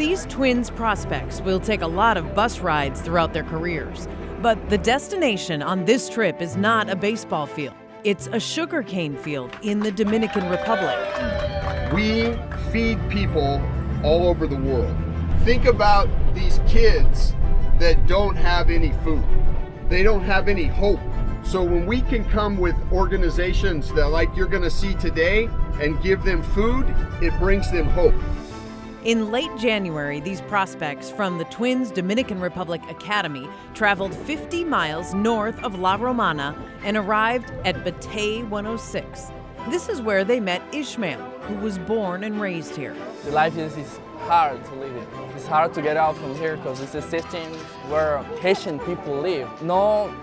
These Twins prospects will take a lot of bus rides throughout their careers. But the destination on this trip is not a baseball field. It's a sugarcane field in the Dominican Republic. We feed people all over the world. Think about these kids that don't have any food. They don't have any hope. So when we can come with organizations that, like you're going to see today, and give them food, it brings them hope. In late January, these prospects from the Twins Dominican Republic Academy traveled 50 miles north of La Romana and arrived at Batey 106. This is where they met Ishmael, who was born and raised here. The life is hard to live it. It's hard to get out from here because it's a system where Haitian people live. No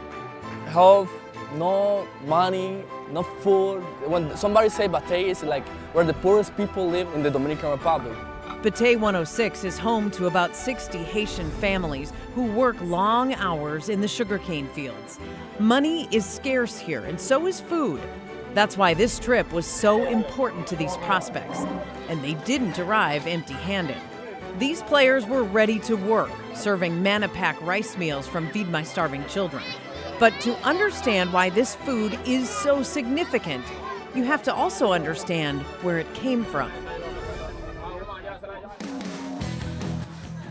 health, no money, no food. When somebody say Batey, it's like where the poorest people live in the Dominican Republic. Batey 106 is home to about 60 Haitian families who work long hours in the sugarcane fields. Money is scarce here, and so is food. That's why this trip was so important to these prospects, and they didn't arrive empty-handed. These players were ready to work, serving Manapack rice meals from Feed My Starving Children. But to understand why this food is so significant, you have to also understand where it came from.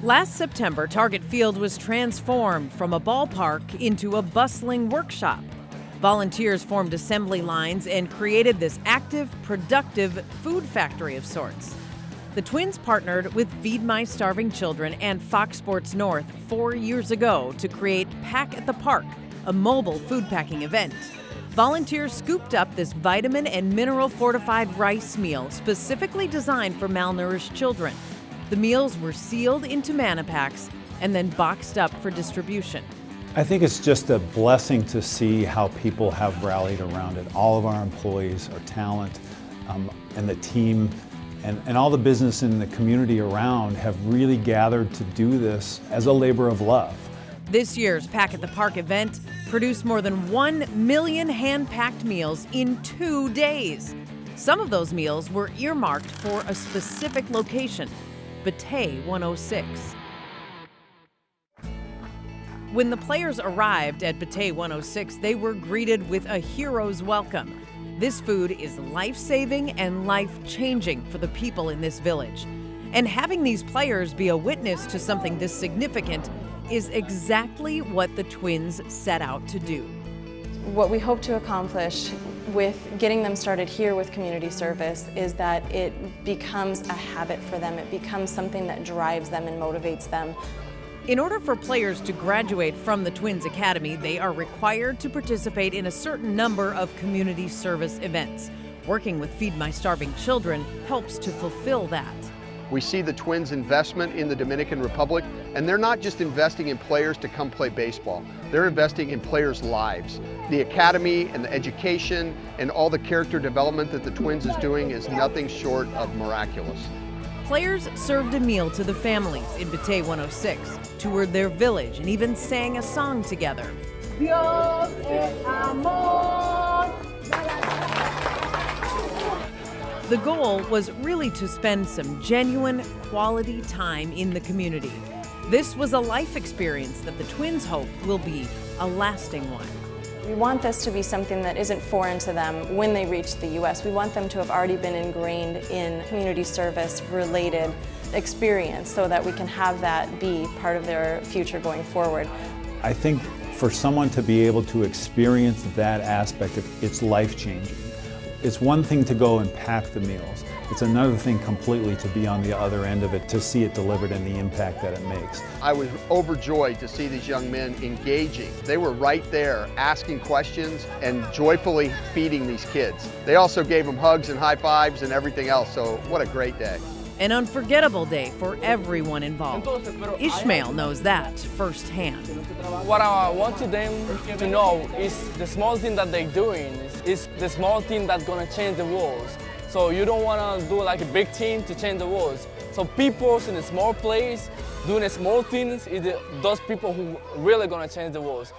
Last September, Target Field was transformed from a ballpark into a bustling workshop. Volunteers formed assembly lines and created this active, productive food factory of sorts. The Twins partnered with Feed My Starving Children and Fox Sports North 4 years ago to create Pack at the Park, a mobile food packing event. Volunteers scooped up this vitamin and mineral fortified rice meal specifically designed for malnourished children. The meals were sealed into Manapacks and then boxed up for distribution. I think it's just a blessing to see how people have rallied around it. All of our employees, our talent, and the team, and all the business in the community around have really gathered to do this as a labor of love. This year's Pack at the Park event produced more than 1 million hand-packed meals in 2 days. Some of those meals were earmarked for a specific location, Batey 106. When the players arrived at Batey 106, they were greeted with a hero's welcome. This food is life-saving and life-changing for the people in this village. And having these players be a witness to something this significant is exactly what the Twins set out to do. What we hope to accomplish with getting them started here with community service is that it becomes a habit for them. It becomes something that drives them and motivates them. In order for players to graduate from the Twins Academy, they are required to participate in a certain number of community service events. Working with Feed My Starving Children helps to fulfill that. We see the Twins' investment in the Dominican Republic, and they're not just investing in players to come play baseball. They're investing in players' lives. The academy and the education and all the character development that the Twins is doing is nothing short of miraculous. Players served a meal to the families in Batey 106, toured their village, and even sang a song together. Dios es amor. The goal was really to spend some genuine, quality time in the community. This was a life experience that the Twins hope will be a lasting one. We want this to be something that isn't foreign to them when they reach the U.S. We want them to have already been ingrained in community service related experience so that we can have that be part of their future going forward. I think for someone to be able to experience that aspect, it's life-changing. It's one thing to go and pack the meals. It's another thing completely to be on the other end of it, to see it delivered and the impact that it makes. I was overjoyed to see these young men engaging. They were right there asking questions and joyfully feeding these kids. They also gave them hugs and high fives and everything else, so what a great day. An unforgettable day for everyone involved. Ishmael knows that firsthand. What I want them to know is the small thing that they're doing is the small thing that's gonna change the world. So you don't wanna do like a big team to change the world. So people in a small place doing the small things is those people who really gonna change the world.